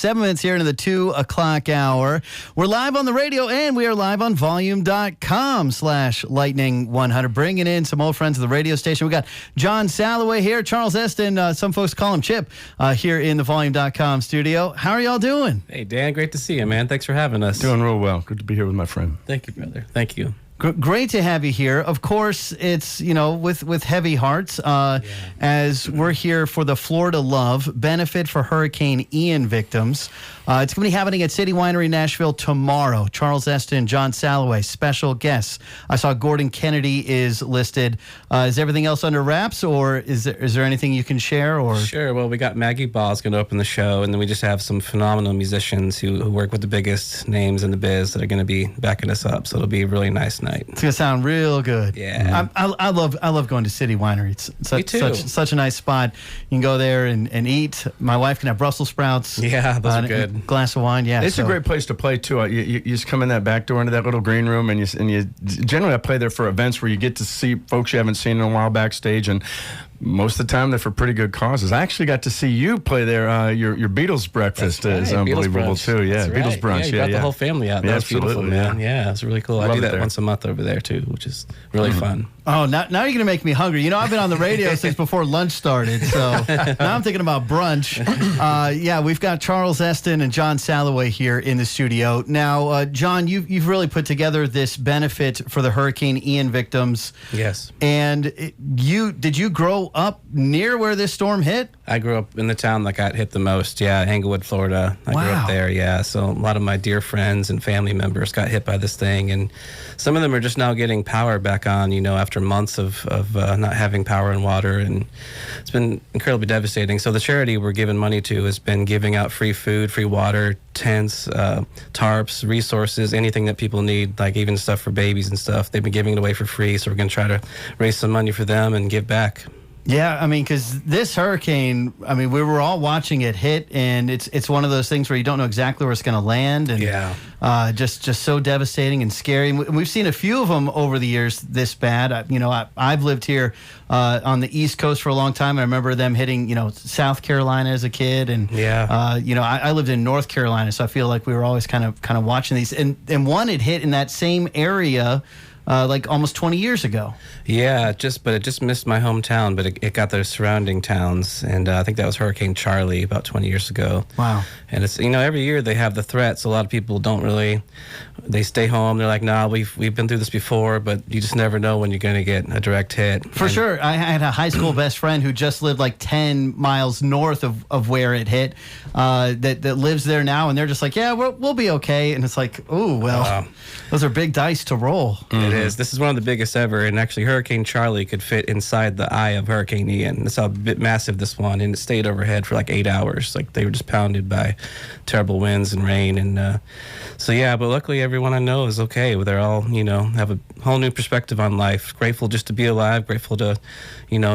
7 minutes here into the 2 o'clock hour. We're live on the radio, and we are live on volume.com/lightning100. Bringing in some old friends of the radio station. We got John Salaway here, Charles Estin. Some folks call him Chip here in the volume.com studio. How are y'all doing? Hey, Dan, great to see you, man. Thanks for having us. Doing real well. Good to be here with my friend. Thank you, brother. Thank you. Great to have you here. Of course, it's, with heavy hearts, as we're here for the Florida Love benefit for Hurricane Ian victims. It's going to be happening at City Winery, Nashville tomorrow. Charles Estin, John Salaway, special guests. I saw Gordon Kennedy is listed. Is everything else under wraps, or is there anything you can share? Or Sure. Well, we got Maggie Ball's going to open the show, and then we just have some phenomenal musicians who work with the biggest names in the biz that are going to be backing us up. So it'll be a really nice night. It's going to sound real good. Yeah. I love going to City Winery. It's such a nice spot. You can go there and eat. My wife can have Brussels sprouts. Yeah, those are good. Glass of wine. Yeah, it's a great place to play too. You just come in that back door into that little green room, and you generally I play there for events where you get to see folks you haven't seen in a while backstage, and most of the time they're for pretty good causes. I actually got to see you play there. Your Beatles breakfast is unbelievable too. Yeah, That's Beatles brunch. Yeah, you got the whole family out. That was beautiful, man. Yeah, it's really cool. I do that once a month over there too, which is really fun. Oh, now you're going to make me hungry. I've been on the radio since before lunch started, so now I'm thinking about brunch. We've got Charles Estin and John Salaway here in the studio. Now, John, you've really put together this benefit for the Hurricane Ian victims. Yes. And did you grow up near where this storm hit? I grew up in the town that got hit the most. Yeah, Englewood, Florida. I grew up there. Yeah, so a lot of my dear friends and family members got hit by this thing, and some of them are just now getting power back on. After months of not having power and water, and it's been incredibly devastating. So the charity we're giving money to has been giving out free food, free water, tents, tarps, resources, anything that people need, like even stuff for babies and stuff. They've been giving it away for free, so we're going to try to raise some money for them and give back. Yeah, because this hurricane, we were all watching it hit, and it's one of those things where you don't know exactly where it's going to land, and just so devastating and scary. And we've seen a few of them over the years this bad. I've lived here on the East Coast for a long time. I remember them hitting, South Carolina as a kid, and I lived in North Carolina, so I feel like we were always kind of watching these. And one had hit in that same area. Like almost 20 years ago. Yeah, it just missed my hometown, but it got those surrounding towns, and I think that was Hurricane Charlie about 20 years ago. Wow. And it's every year they have the threats. A lot of people they stay home. They're like, nah, we've been through this before, but you just never know when you're going to get a direct hit. For sure. I had a high school best friend who just lived like 10 miles north of where it hit, that lives there now, and they're just like, yeah, we'll be okay. And it's like, oh, well, those are big dice to roll. It is. This is one of the biggest ever, and actually Hurricane Charlie could fit inside the eye of Hurricane Ian. That's how massive this one, and it stayed overhead for like 8 hours. Like they were just pounded by terrible winds and rain, and but luckily everyone I know is okay. They're all, have a whole new perspective on life. Grateful just to be alive, grateful to,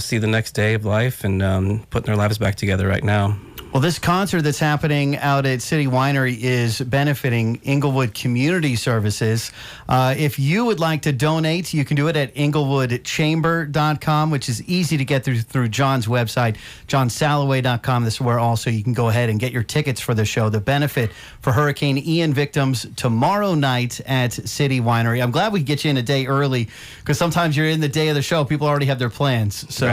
see the next day of life, and putting their lives back together right now. Well, this concert that's happening out at City Winery is benefiting Englewood Community Services. If you would like to donate, you can do it at englewoodchamber.com, which is easy to get through John's website, johnsalaway.com. This is where also you can go ahead and get your tickets for the show, the benefit for Hurricane Ian victims tomorrow night at City Winery. I'm glad we could get you in a day early, because sometimes you're in the day of the show, people already have their plans. So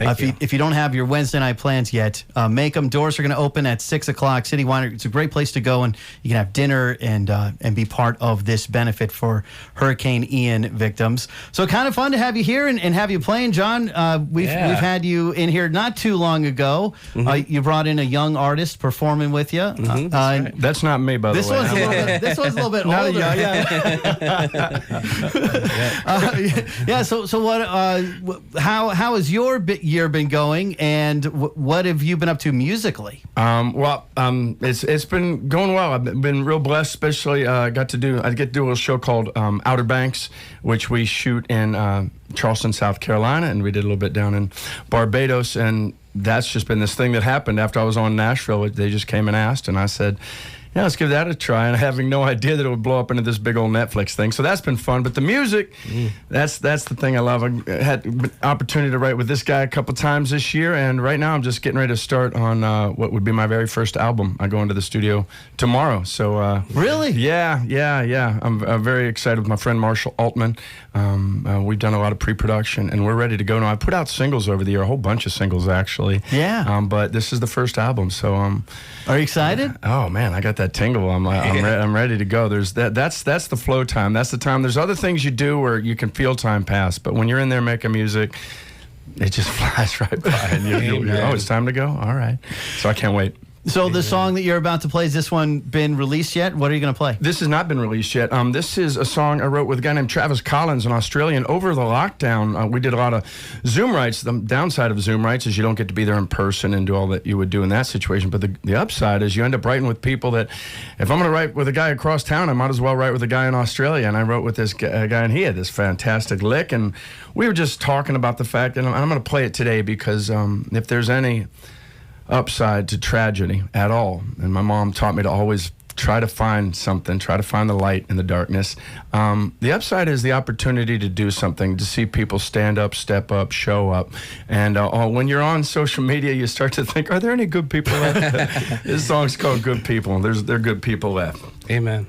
if you don't have your Wednesday night plans yet, make them. Doors are going to open at 6 o'clock. City Winery. It's a great place to go, and you can have dinner and be part of this benefit for Hurricane Ian victims. So kind of fun to have you here and have you playing, John. We've had you in here not too long ago. You brought in a young artist performing with you. That's right. That's not me, by the way. This one's a little bit older. So what? How has your year been going, and what have you been up to musically? It's been going well. I've been real blessed, especially I get to do a little show called Outer Banks, which we shoot in Charleston, South Carolina, and we did a little bit down in Barbados, and that's just been this thing that happened after I was on Nashville. They just came and asked, and I said, Yeah, let's give that a try, and having no idea that it would blow up into this big old Netflix thing. So that's been fun. But the music, that's the thing I love. I had an opportunity to write with this guy a couple times this year, and right now I'm just getting ready to start on what would be my very first album. I go into the studio tomorrow. So Really? Yeah. I'm very excited with my friend Marshall Altman. We've done a lot of pre-production, and we're ready to go now. I put out singles over the year, a whole bunch of singles actually. Yeah. But this is the first album, so Are you excited? oh man, I got that tingle. I'm ready to go. There's that's the flow time. That's the time. There's other things you do where you can feel time pass, but when you're in there making music, it just flies right by, and you're oh, it's time to go. All right, so I can't wait. So the song that you're about to play, has this one been released yet? What are you going to play? This has not been released yet. This is a song I wrote with a guy named Travis Collins, an Australian. Over the lockdown, we did a lot of Zoom writes. The downside of Zoom writes is you don't get to be there in person and do all that you would do in that situation. But the upside is you end up writing with people that, if I'm going to write with a guy across town, I might as well write with a guy in Australia. And I wrote with this guy, and he had this fantastic lick. And we were just talking about the fact, and I'm going to play it today because if there's any upside to tragedy at all, and my mom taught me to always try to find something, try to find the light in the darkness. The upside is the opportunity to do something, to see people stand up, step up, show up. And when you're on social media, you start to think, are there any good people left? This song's called Good People. There are good people left. Amen.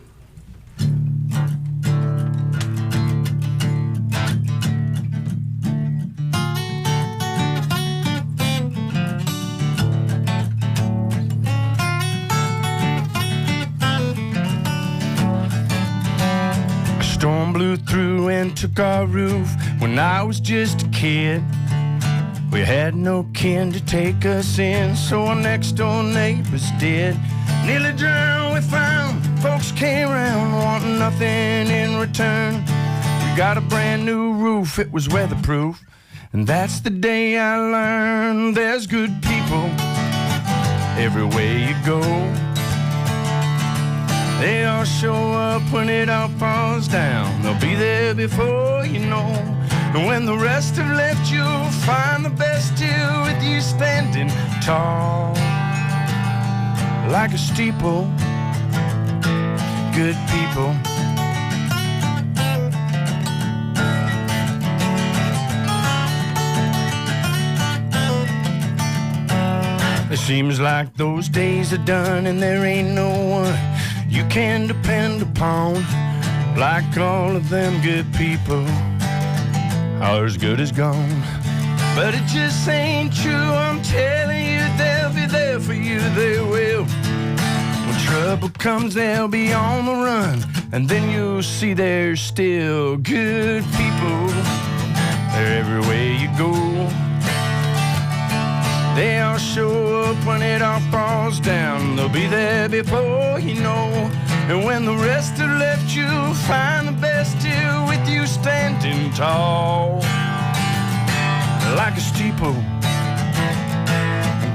Storm blew through and took our roof when I was just a kid. We had no kin to take us in, so our next door neighbors did. Nearly drowned, we found folks came around wanting nothing in return. We got a brand new roof, it was weatherproof, and that's the day I learned there's good people everywhere you go. They all show up when it all falls down. They'll be there before you know. And when the rest have left, you'll find the best deal with you standing tall like a steeple. Good people. It seems like those days are done and there ain't no one you can depend upon like all of them good people. All as good as gone. But it just ain't true, I'm telling you, they'll be there for you, they will. When trouble comes, they'll be on the run, and then you'll see there's still good people. They're everywhere you go. They all show up when it all falls down. They'll be there before you know. And when the rest have left, you'll find the best deal with you standing tall like a steeple.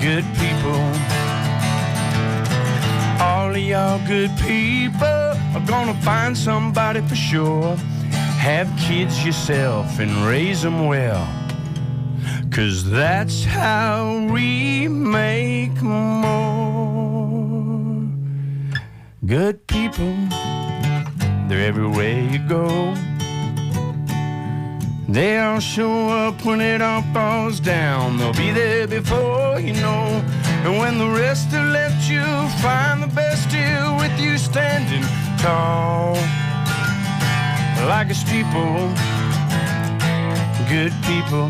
Good people. All of y'all good people are gonna find somebody for sure. Have kids yourself and raise them well, 'cause that's how we make more. Good people, they're everywhere you go. They all show up when it all falls down. They'll be there before you know. And when the rest have left, you'll find the best deal with you standing tall like a steeple. Good people.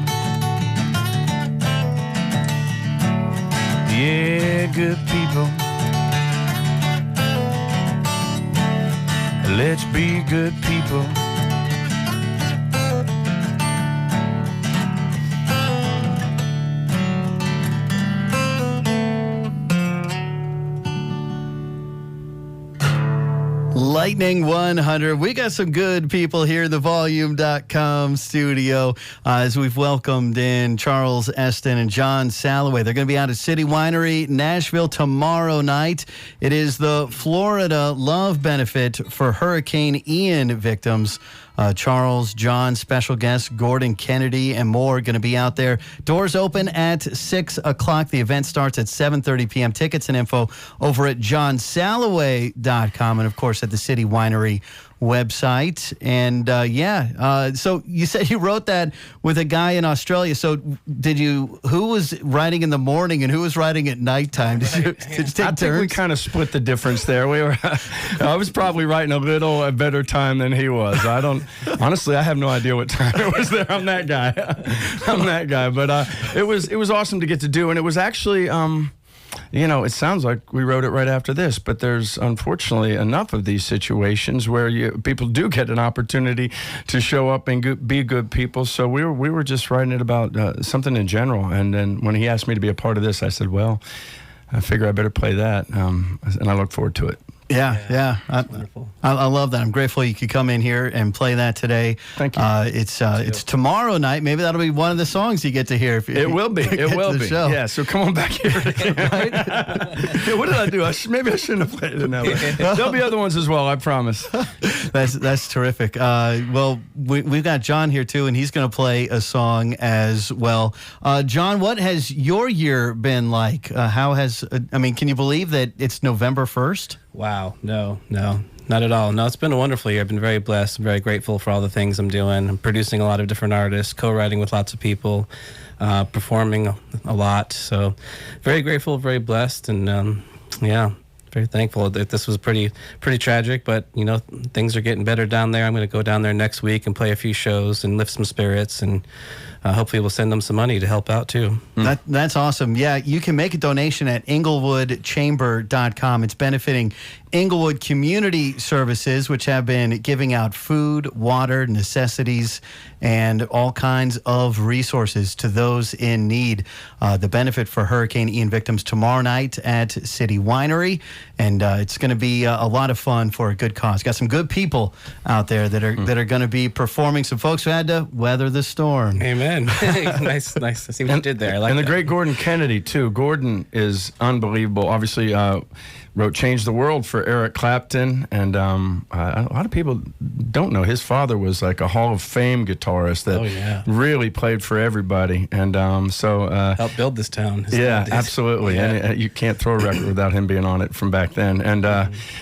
Yeah, good people. Let's be good people. Lightning 100. We got some good people here in the Volume.com studio as we've welcomed in Charles Estin and John Salaway. They're going to be out at City Winery, Nashville tomorrow night. It is the Florida Love Benefit for Hurricane Ian victims. Charles, John, special guests, Gordon Kennedy, and more going to be out there. Doors open at 6 o'clock. The event starts at 7:30 p.m. Tickets and info over at johnsalaway.com and, of course, at the City Winery website. And so you said you wrote that with a guy in Australia. So who was writing in the morning and who was writing at nighttime? Did you take turns? I think we kind of split the difference there. I was probably writing a little better time than he was. Honestly, I have no idea what time it was there. I'm that guy. But it was awesome to get to do. And it was actually, it sounds like we wrote it right after this, but there's unfortunately enough of these situations where people do get an opportunity to show up and be good people. So we were just writing it about something in general. And then when he asked me to be a part of this, I said, well, I figure I better play that. And I look forward to it. Yeah. Wonderful. I love that. I'm grateful you could come in here and play that today. Thank you. It's tomorrow night. Maybe that'll be one of the songs you get to hear. It will be. It will be. Show. Yeah. So come on back here again. Right? Yeah, what did I do? Maybe I shouldn't have played it now. There'll be other ones as well. I promise. That's terrific. Well, we've got John here too, and he's going to play a song as well. John, what has your year been like? Can you believe that it's November 1st? Wow. No, not at all. No, it's been a wonderful year. I've been very blessed. I'm very grateful for all the things I'm doing. I'm producing a lot of different artists, co-writing with lots of people, performing a lot. So very grateful, very blessed, and very thankful that this was pretty tragic, but things are getting better down there. I'm going to go down there next week and play a few shows and lift some spirits, and hopefully we'll send them some money to help out too. That's awesome. Yeah, you can make a donation at inglewoodchamber.com. It's benefiting Inglewood Community Services, which have been giving out food, water, necessities, and all kinds of resources to those in need. The benefit for Hurricane Ian victims tomorrow night at City Winery, and it's going to be a lot of fun for a good cause. Got some good people out there that are going to be performing. Some folks who had to weather the storm. Amen. Nice to see what you did there. I like and the that. great Gordon Kennedy too. Gordon is unbelievable. Obviously, wrote "Change the World" for Eric Clapton, and a lot of people don't know his father was like a Hall of Fame guitarist that really played for everybody, and helped build this town. Absolutely. Yeah. And you can't throw a record without him being on it from back then, and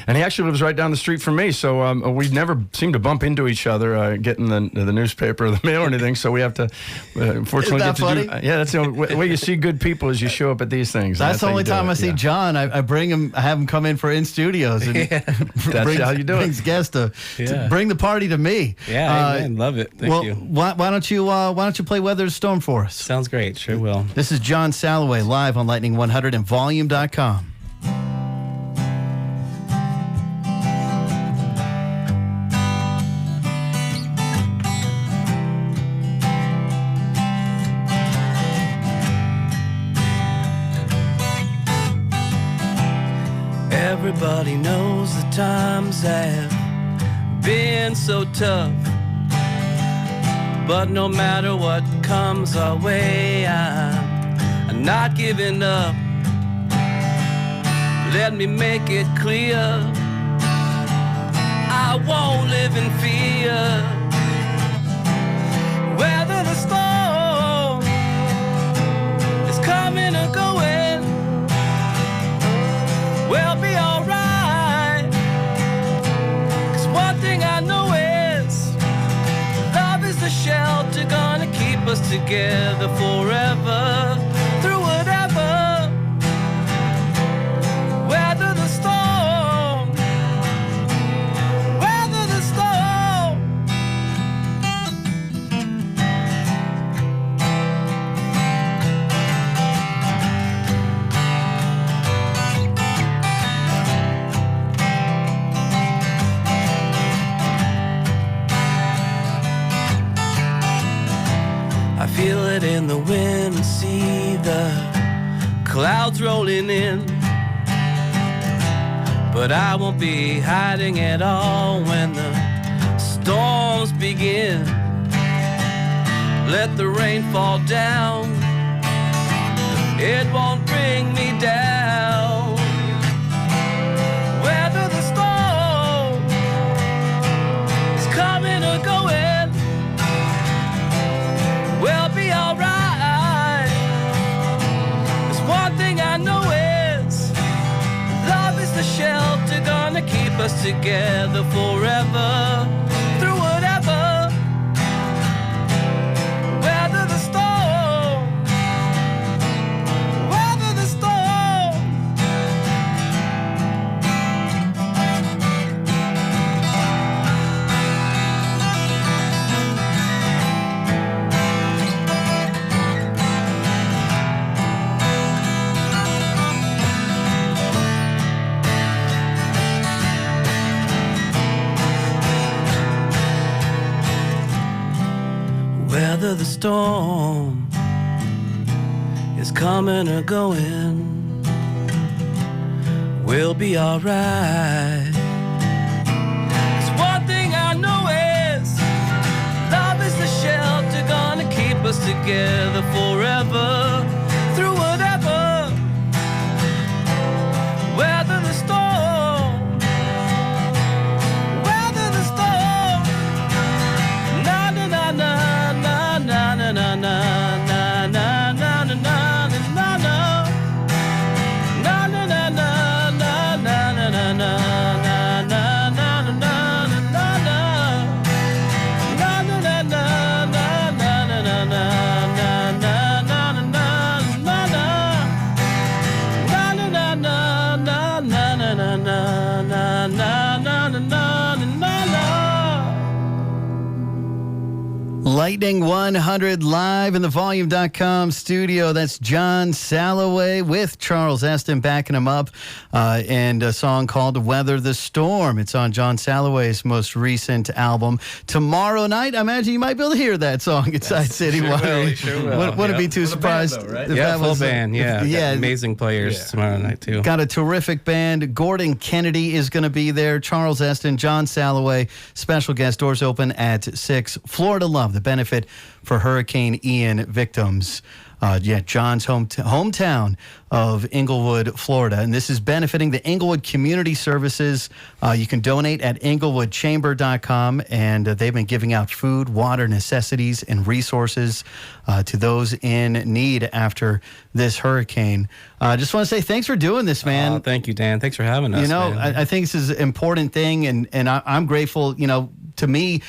he actually lives right down the street from me, so we never seem to bump into each other getting the newspaper or the mail or anything, so we have to unfortunately get to funny? That's the only way you see good people is you show up at these things. That's the only time I see John. I bring him. I have him come in for in studios, and that's how you do it. Brings guests to bring the party to me. Yeah, love it. Thank you. Why don't you play "Weather the Storm" for us? Sounds great. Sure will. This is John Salaway live on Lightning 100 and Volume.com. Everybody knows the times have been so tough, but no matter what comes our way, I'm not giving up. Let me make it clear, I won't live in fear. Whether the storm is coming or going, we'll be alright. 'Cause one thing I know is love is the shelter gonna keep us together forever, through whatever. Weather the storm, weather the storm. I feel it in the wind and see the clouds rolling in, but I won't be hiding at all when the storms begin. Let the rain fall down, it won't bring me down. Weather the storm is coming or going, us together forever, through whatever. Weather the storm, weather the storm. Weather the storm is coming or going, we'll be alright. 'Cause one thing I know is love is the shelter gonna keep us together forever, through whatever. Weather the storm, weather the storm. Na na na na na na na na na na na na na na na na. Na na na na na na na na na na na na na na na. Na na na na na na na na na na na na na na na. Na na na na na na na na na na na na na na. Lightning 100 live in the Volume.com studio. That's John Salaway with Charles Estin backing him up, and a song called Weather the Storm. It's on John Salaway's most recent album. Tomorrow night, I imagine you might be able to hear that song inside City Winery. Sure will. Wouldn't be too With a surprised. band, though, right? if Yeah, that full was, band. Yeah, yeah. amazing players tomorrow night too. Got a terrific band. Gordon Kennedy is going to be there. Charles Estin, John Salaway, special guest. Doors open at 6. Florida Love, the benefit for Hurricane Ian victims. John's hometown of Englewood, Florida. And this is benefiting the Englewood Community Services. You can donate at englewoodchamber.com, and they've been giving out food, water, necessities, and resources to those in need after this hurricane. I just want to say thanks for doing this, man. Thank you, Dan. Thanks for having us. You know, man. I think this is an important thing, and I'm grateful, you know, to me,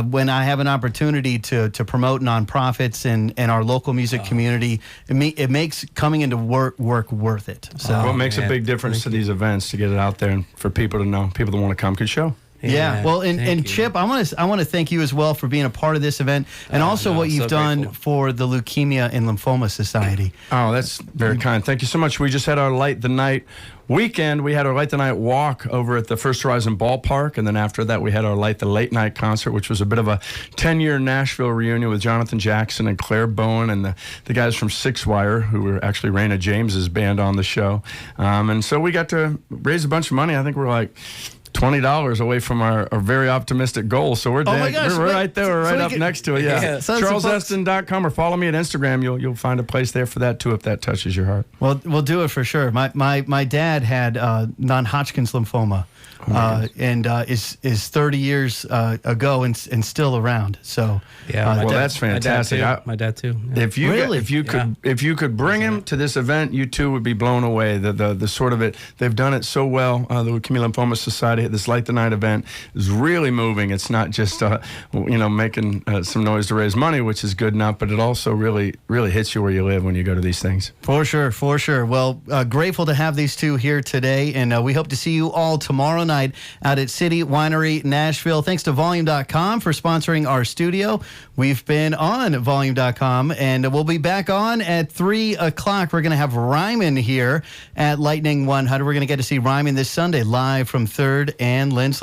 when I have an opportunity to promote nonprofits and our local music community, it makes coming into work worth it. So What makes a big difference to these events, to get it out there and for people to know, people that want to come can show. yeah. Well, and thank you. Chip, I want to thank you as well for being a part of this event, and also what you've so done grateful. for the Leukemia and Lymphoma Society. Oh, that's very kind. Thank you so much. We just had our Light the Night weekend. We had our Light the Night walk over at the First Horizon Ballpark, and then after that we had our Light the Late Night concert, which was a bit of a 10-year Nashville reunion with Jonathan Jackson and Claire Bowen and the guys from Six Wire, who were actually Raina James's band on the show. And so we got to raise a bunch of money. I think we're like $20 away from our very optimistic goal. So we're my gosh, we're right there. We're so right we up can- next to it. Yeah. Yeah. So CharlesEstin.com, or follow me at Instagram. You'll find a place there for that too, if that touches your heart. Well, we'll do it for sure. My dad had non-Hodgkin's lymphoma, and is 30 years ago and still around. So Yeah, my well, dad- that's fantastic. My dad too. Yeah. If you Really? if you could bring him to this event, you too would be blown away. The sort of it, they've done it so well. The Leukemia Lymphoma Society, this Light the Night event is really moving. It's not just making some noise to raise money, which is good enough, but it also really hits you where you live when you go to these things. For sure. Well, grateful to have these two here today, and we hope to see you all tomorrow night out at City Winery, Nashville. Thanks to Volume.com for sponsoring our studio. We've been on Volume.com, and we'll be back on at 3 o'clock. We're going to have Ryman here at Lightning 100. We're going to get to see Ryman this Sunday live from 3rd and Lindsley.